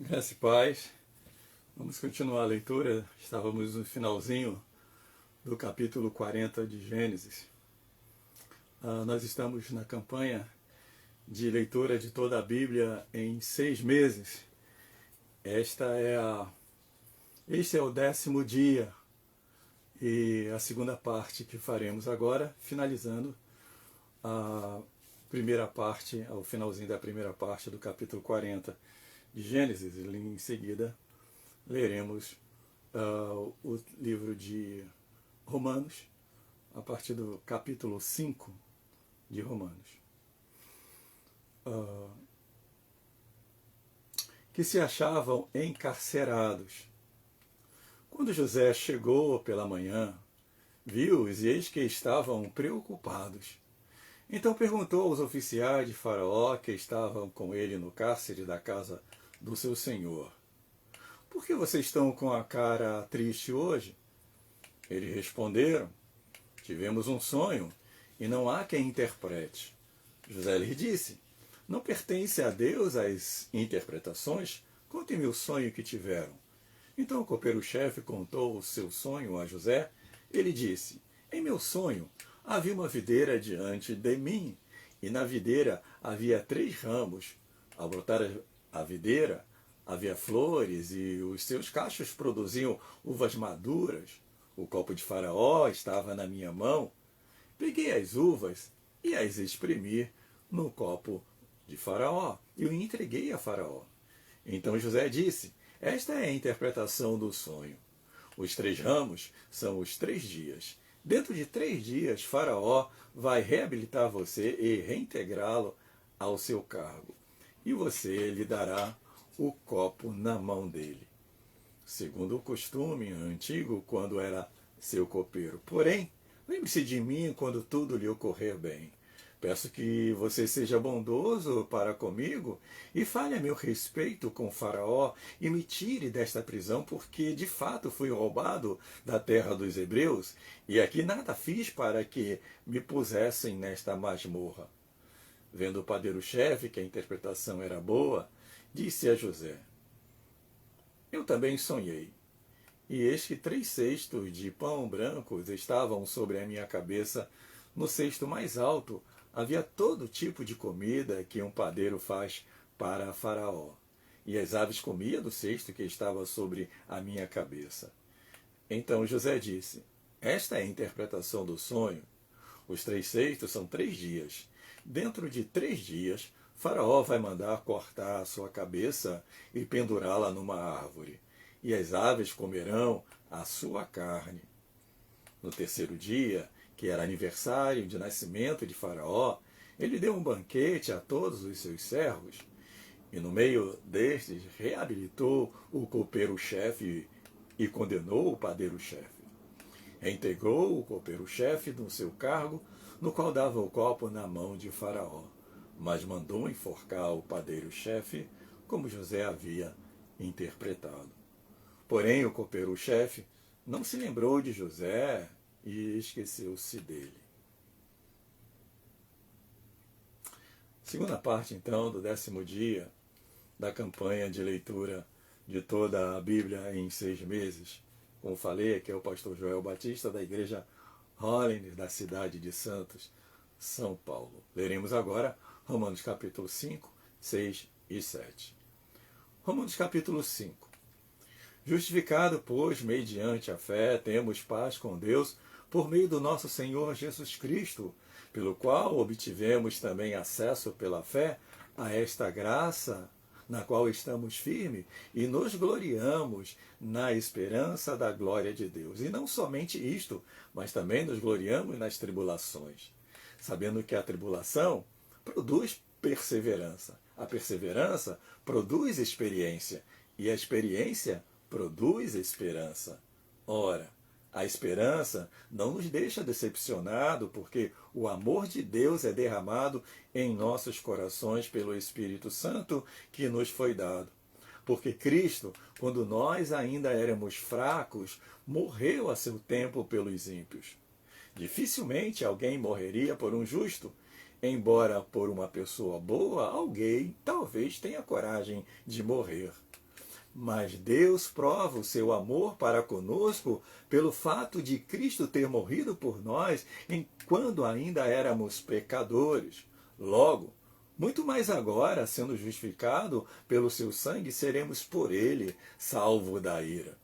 Graça e paz. Vamos continuar a leitura. Estávamos no finalzinho do capítulo 40 de Gênesis. Nós estamos na campanha de leitura de toda a Bíblia em 6 meses. Este é o 10º dia e a segunda parte que faremos agora, finalizando a primeira parte, ao finalzinho da primeira parte do capítulo 40 de Gênesis. E em seguida leremos o livro de Romanos, a partir do capítulo 5 de Romanos. Que se achavam encarcerados. Quando José chegou pela manhã, viu-os e eis que estavam preocupados. Então perguntou aos oficiais de Faraó que estavam com ele no cárcere da casa do seu senhor: por que vocês estão com a cara triste hoje? Eles responderam: tivemos um sonho e não há quem interprete. José lhes disse: não pertence a Deus as interpretações? Contem-me o sonho que tiveram. Então o copeiro-chefe contou o seu sonho a José. Ele disse: em meu sonho havia uma videira diante de mim, e na videira havia 3 ramos. Ao brotar a videira, havia flores, e os seus cachos produziam uvas maduras. O copo de Faraó estava na minha mão. Peguei as uvas e as espremi no copo de Faraó e o entreguei a Faraó. Então José disse: esta é a interpretação do sonho. Os 3 ramos são os 3 dias. Dentro de 3 dias, Faraó vai reabilitar você e reintegrá-lo ao seu cargo. E você lhe dará o copo na mão dele, segundo o costume antigo, quando era seu copeiro. Porém, lembre-se de mim quando tudo lhe ocorrer bem. Peço que você seja bondoso para comigo e fale a meu respeito com Faraó e me tire desta prisão, porque de fato fui roubado da terra dos hebreus e aqui nada fiz para que me pusessem nesta masmorra. Vendo o padeiro-chefe que a interpretação era boa, disse a José: eu também sonhei, e eis que 3 cestos de pão brancos estavam sobre a minha cabeça. No cesto mais alto havia todo tipo de comida que um padeiro faz para Faraó, e as aves comiam do cesto que estava sobre a minha cabeça. Então José disse: esta é a interpretação do sonho. Os 3 cestos são 3 dias. Dentro de 3 dias, Faraó vai mandar cortar a sua cabeça e pendurá-la numa árvore, e as aves comerão a sua carne. No 3º dia, que era aniversário de nascimento de Faraó, ele deu um banquete a todos os seus servos, e no meio destes reabilitou o copeiro-chefe e condenou o padeiro-chefe. Reintegrou o copeiro-chefe no seu cargo, no qual dava o copo na mão de Faraó, mas mandou enforcar o padeiro-chefe, como José havia interpretado. Porém, o copeiro-chefe não se lembrou de José e esqueceu-se dele. Segunda parte, então, do 10º dia da campanha de leitura de toda a Bíblia em 6 meses. Como falei, aqui é o pastor Joel Batista, da Igreja Hollins, da cidade de Santos, São Paulo. Leremos agora Romanos capítulo 5, 6 e 7. Romanos capítulo 5. Justificado, pois, mediante a fé, temos paz com Deus por meio do nosso Senhor Jesus Cristo, pelo qual obtivemos também acesso pela fé a esta graça na qual estamos firmes e nos gloriamos na esperança da glória de Deus. E não somente isto, mas também nos gloriamos nas tribulações, sabendo que a tribulação produz perseverança. A perseverança produz experiência, e a experiência produz esperança. Ora, a esperança não nos deixa decepcionado, porque o amor de Deus é derramado em nossos corações pelo Espírito Santo que nos foi dado. Porque Cristo, quando nós ainda éramos fracos, morreu a seu tempo pelos ímpios. Dificilmente alguém morreria por um justo, embora por uma pessoa boa, alguém talvez tenha coragem de morrer. Mas Deus prova o seu amor para conosco pelo fato de Cristo ter morrido por nós enquanto ainda éramos pecadores. Logo, muito mais agora, sendo justificado pelo seu sangue, seremos por ele salvos da ira.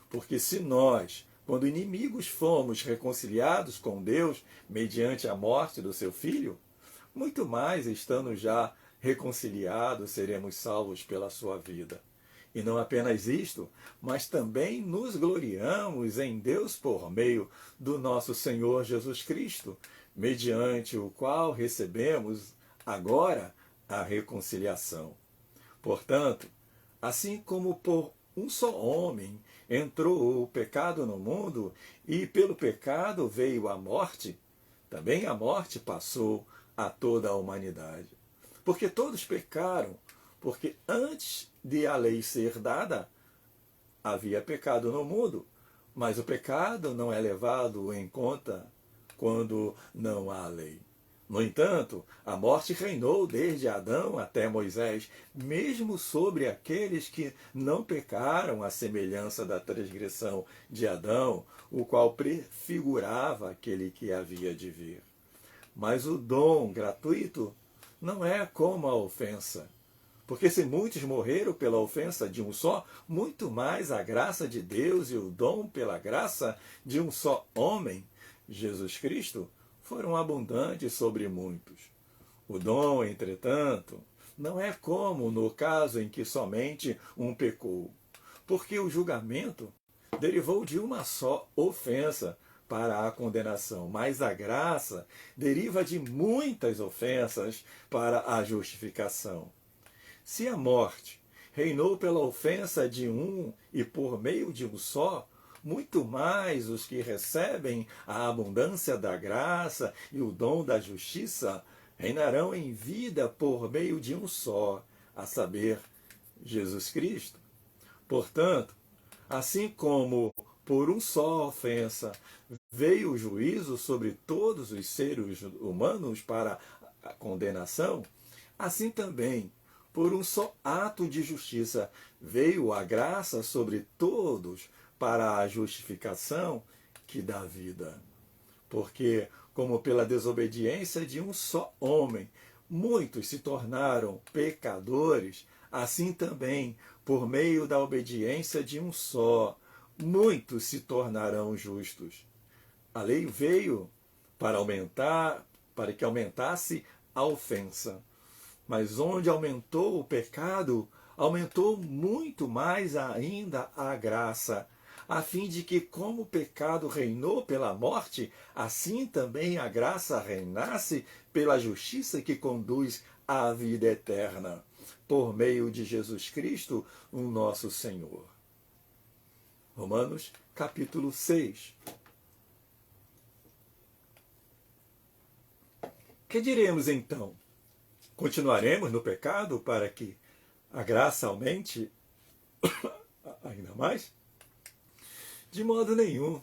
Porque se nós, quando inimigos, fomos reconciliados com Deus mediante a morte do seu Filho, muito mais, estando já reconciliados, seremos salvos pela sua vida. E não apenas isto, mas também nos gloriamos em Deus por meio do nosso Senhor Jesus Cristo, mediante o qual recebemos agora a reconciliação. Portanto, assim como por um só homem entrou o pecado no mundo e pelo pecado veio a morte, também a morte passou a toda a humanidade. Porque todos pecaram, porque antes de a lei ser dada, havia pecado no mundo, mas o pecado não é levado em conta quando não há lei. No entanto, a morte reinou desde Adão até Moisés, mesmo sobre aqueles que não pecaram à semelhança da transgressão de Adão, o qual prefigurava aquele que havia de vir. Mas o dom gratuito não é como a ofensa. Porque se muitos morreram pela ofensa de um só, muito mais a graça de Deus e o dom pela graça de um só homem, Jesus Cristo, foram abundantes sobre muitos. O dom, entretanto, não é como no caso em que somente um pecou, porque o julgamento derivou de uma só ofensa para a condenação, mas a graça deriva de muitas ofensas para a justificação. Se a morte reinou pela ofensa de um e por meio de um só, muito mais os que recebem a abundância da graça e o dom da justiça reinarão em vida por meio de um só, a saber, Jesus Cristo. Portanto, assim como por um só ofensa veio o juízo sobre todos os seres humanos para a condenação, assim também, por um só ato de justiça, veio a graça sobre todos para a justificação que dá vida. Porque, como pela desobediência de um só homem, muitos se tornaram pecadores, assim também, por meio da obediência de um só, muitos se tornarão justos. A lei veio para que aumentasse a ofensa. Mas onde aumentou o pecado, aumentou muito mais ainda a graça, a fim de que, como o pecado reinou pela morte, assim também a graça reinasse pela justiça que conduz à vida eterna, por meio de Jesus Cristo, o nosso Senhor. Romanos, capítulo 6. Que diremos então? Continuaremos no pecado para que a graça aumente ainda mais? De modo nenhum.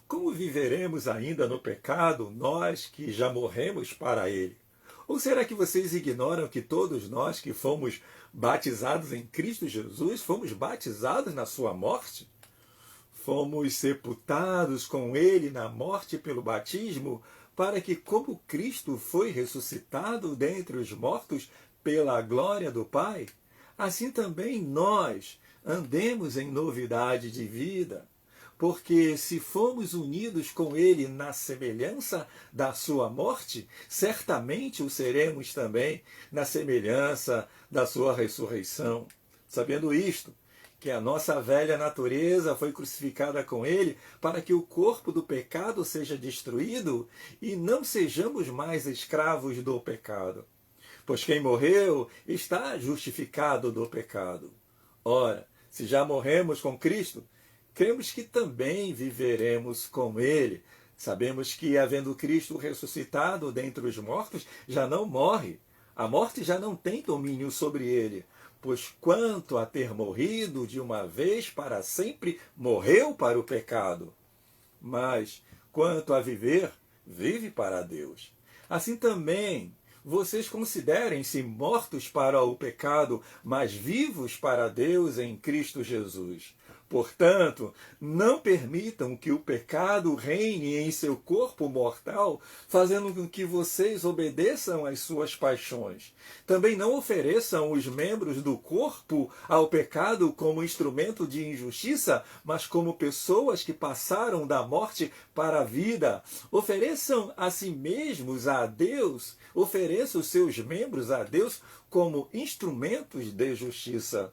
Como viveremos ainda no pecado, nós que já morremos para ele? Ou será que vocês ignoram que todos nós que fomos batizados em Cristo Jesus, fomos batizados na sua morte? Fomos sepultados com ele na morte pelo batismo, para que, como Cristo foi ressuscitado dentre os mortos pela glória do Pai, assim também nós andemos em novidade de vida. Porque se fomos unidos com ele na semelhança da sua morte, certamente o seremos também na semelhança da sua ressurreição. Sabendo isto, que a nossa velha natureza foi crucificada com ele para que o corpo do pecado seja destruído e não sejamos mais escravos do pecado. Pois quem morreu está justificado do pecado. Ora, se já morremos com Cristo, cremos que também viveremos com ele. Sabemos que, havendo Cristo ressuscitado dentre os mortos, já não morre. A morte já não tem domínio sobre ele. Pois quanto a ter morrido de uma vez para sempre, morreu para o pecado. Mas quanto a viver, vive para Deus. Assim também, vocês considerem-se mortos para o pecado, mas vivos para Deus em Cristo Jesus. Portanto, não permitam que o pecado reine em seu corpo mortal, fazendo com que vocês obedeçam às suas paixões. Também não ofereçam os membros do corpo ao pecado como instrumento de injustiça, mas como pessoas que passaram da morte para a vida. Ofereçam a si mesmos a Deus, ofereçam os seus membros a Deus como instrumentos de justiça.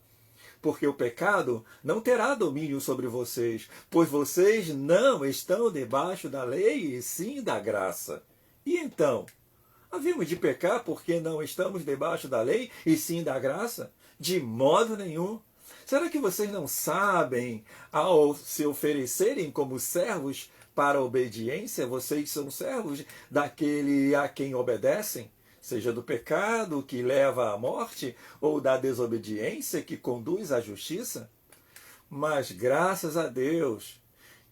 Porque o pecado não terá domínio sobre vocês, pois vocês não estão debaixo da lei, e sim da graça. E então, havemos de pecar porque não estamos debaixo da lei, e sim da graça? De modo nenhum. Será que vocês não sabem, ao se oferecerem como servos para a obediência, vocês são servos daquele a quem obedecem? Seja do pecado que leva à morte ou da desobediência que conduz à justiça? Mas graças a Deus,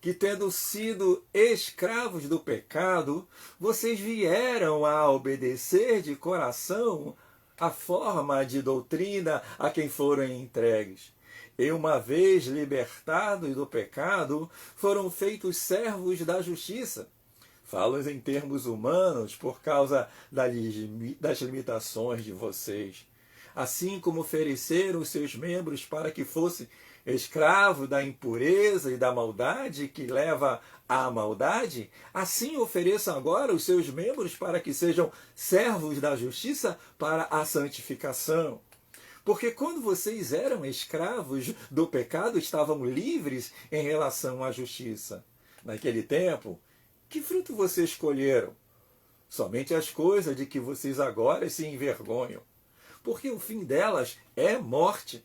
que tendo sido escravos do pecado, vocês vieram a obedecer de coração a forma de doutrina a quem foram entregues. E uma vez libertados do pecado, foram feitos servos da justiça. Falo em termos humanos por causa das limitações de vocês. Assim como ofereceram os seus membros para que fossem escravos da impureza e da maldade que leva à maldade, assim ofereçam agora os seus membros para que sejam servos da justiça para a santificação. Porque quando vocês eram escravos do pecado, estavam livres em relação à justiça. Naquele tempo, que fruto vocês escolheram? Somente as coisas de que vocês agora se envergonham. Porque o fim delas é morte.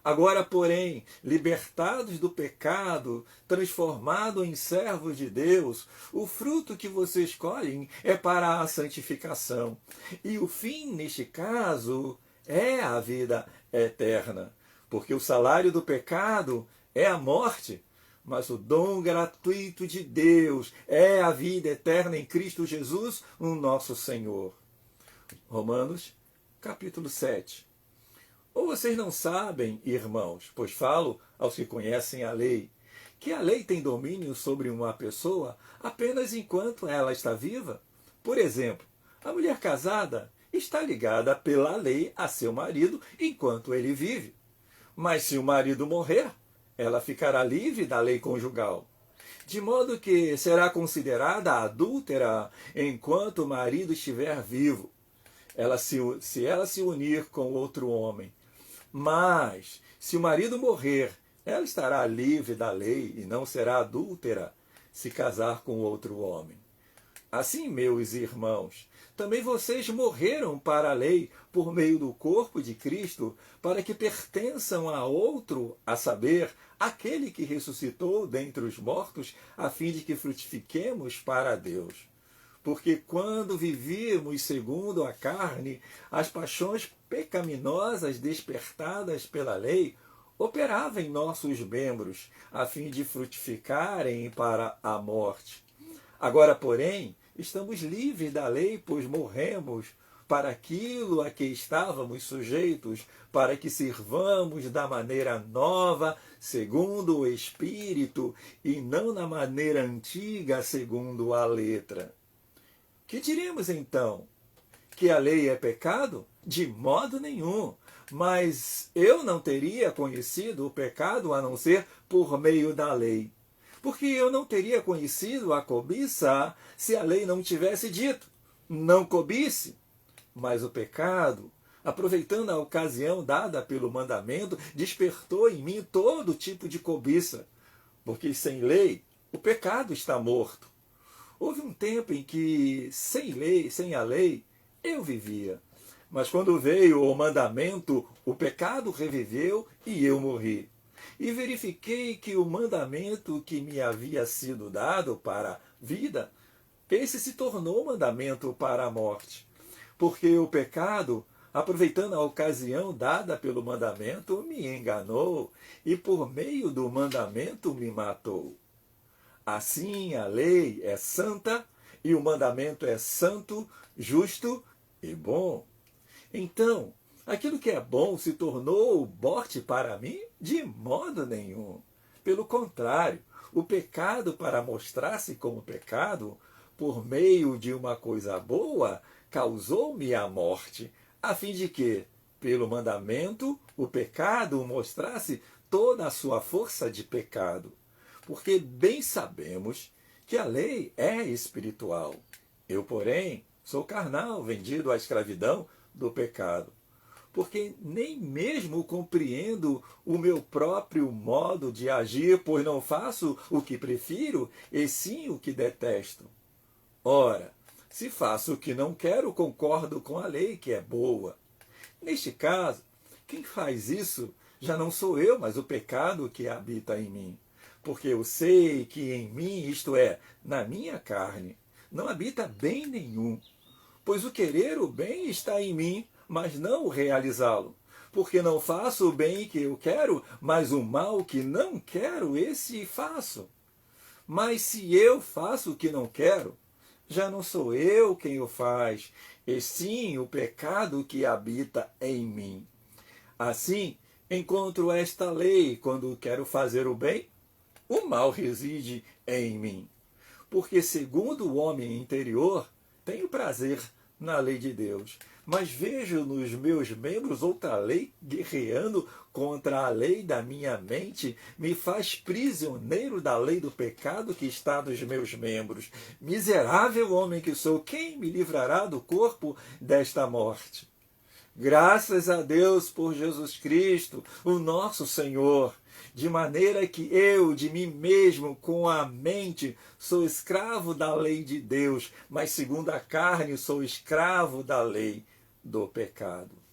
Agora, porém, libertados do pecado, transformados em servos de Deus, o fruto que vocês escolhem é para a santificação. E o fim, neste caso, é a vida eterna. Porque o salário do pecado é a morte. Mas o dom gratuito de Deus é a vida eterna em Cristo Jesus, o nosso Senhor. Romanos, capítulo 7. Ou vocês não sabem, irmãos, pois falo aos que conhecem a lei, que a lei tem domínio sobre uma pessoa apenas enquanto ela está viva? Por exemplo, a mulher casada está ligada pela lei a seu marido enquanto ele vive. Mas se o marido morrer, ela ficará livre da lei conjugal, de modo que será considerada adúltera enquanto o marido estiver vivo, se ela se unir com outro homem. Mas, se o marido morrer, ela estará livre da lei e não será adúltera se casar com outro homem. Assim, meus irmãos, também vocês morreram para a lei por meio do corpo de Cristo, para que pertençam a outro, a saber, aquele que ressuscitou dentre os mortos, a fim de que frutifiquemos para Deus. Porque quando vivíamos segundo a carne, as paixões pecaminosas despertadas pela lei operavam em nossos membros, a fim de frutificarem para a morte. Agora, porém, estamos livres da lei, pois morremos para aquilo a que estávamos sujeitos, para que sirvamos da maneira nova, segundo o Espírito, e não na maneira antiga, segundo a letra. Que diremos então? Que a lei é pecado? De modo nenhum. Mas eu não teria conhecido o pecado a não ser por meio da lei. Porque eu não teria conhecido a cobiça se a lei não tivesse dito, não cobice. Mas o pecado, aproveitando a ocasião dada pelo mandamento, despertou em mim todo tipo de cobiça. Porque sem lei, o pecado está morto. Houve um tempo em que, sem a lei, eu vivia. Mas quando veio o mandamento, o pecado reviveu e eu morri. E verifiquei que o mandamento que me havia sido dado para a vida, esse se tornou mandamento para a morte. Porque o pecado, aproveitando a ocasião dada pelo mandamento, me enganou e por meio do mandamento me matou. Assim a lei é santa e o mandamento é santo, justo e bom. Então, aquilo que é bom se tornou morte para mim? De modo nenhum. Pelo contrário, o pecado, para mostrar-se como pecado, por meio de uma coisa boa, causou-me a morte, a fim de que, pelo mandamento, o pecado mostrasse toda a sua força de pecado. Porque bem sabemos que a lei é espiritual. Eu, porém, sou carnal, vendido à escravidão do pecado. Porque nem mesmo compreendo o meu próprio modo de agir, pois não faço o que prefiro, e sim o que detesto. Ora, se faço o que não quero, concordo com a lei que é boa. Neste caso, quem faz isso já não sou eu, mas o pecado que habita em mim. Porque eu sei que em mim, isto é, na minha carne, não habita bem nenhum. Pois o querer o bem está em mim, mas não o realizá-lo. Porque não faço o bem que eu quero, mas o mal que não quero, esse faço. Mas se eu faço o que não quero, já não sou eu quem o faz, e sim o pecado que habita em mim. Assim, encontro esta lei: quando quero fazer o bem, o mal reside em mim. Porque, segundo o homem interior, tenho prazer na lei de Deus, mas vejo nos meus membros outra lei guerreando contra a lei da minha mente, me faz prisioneiro da lei do pecado que está nos meus membros. Miserável homem que sou, quem me livrará do corpo desta morte? Graças a Deus por Jesus Cristo, o nosso Senhor, de maneira que eu, de mim mesmo, com a mente, sou escravo da lei de Deus, mas segundo a carne sou escravo da lei do pecado.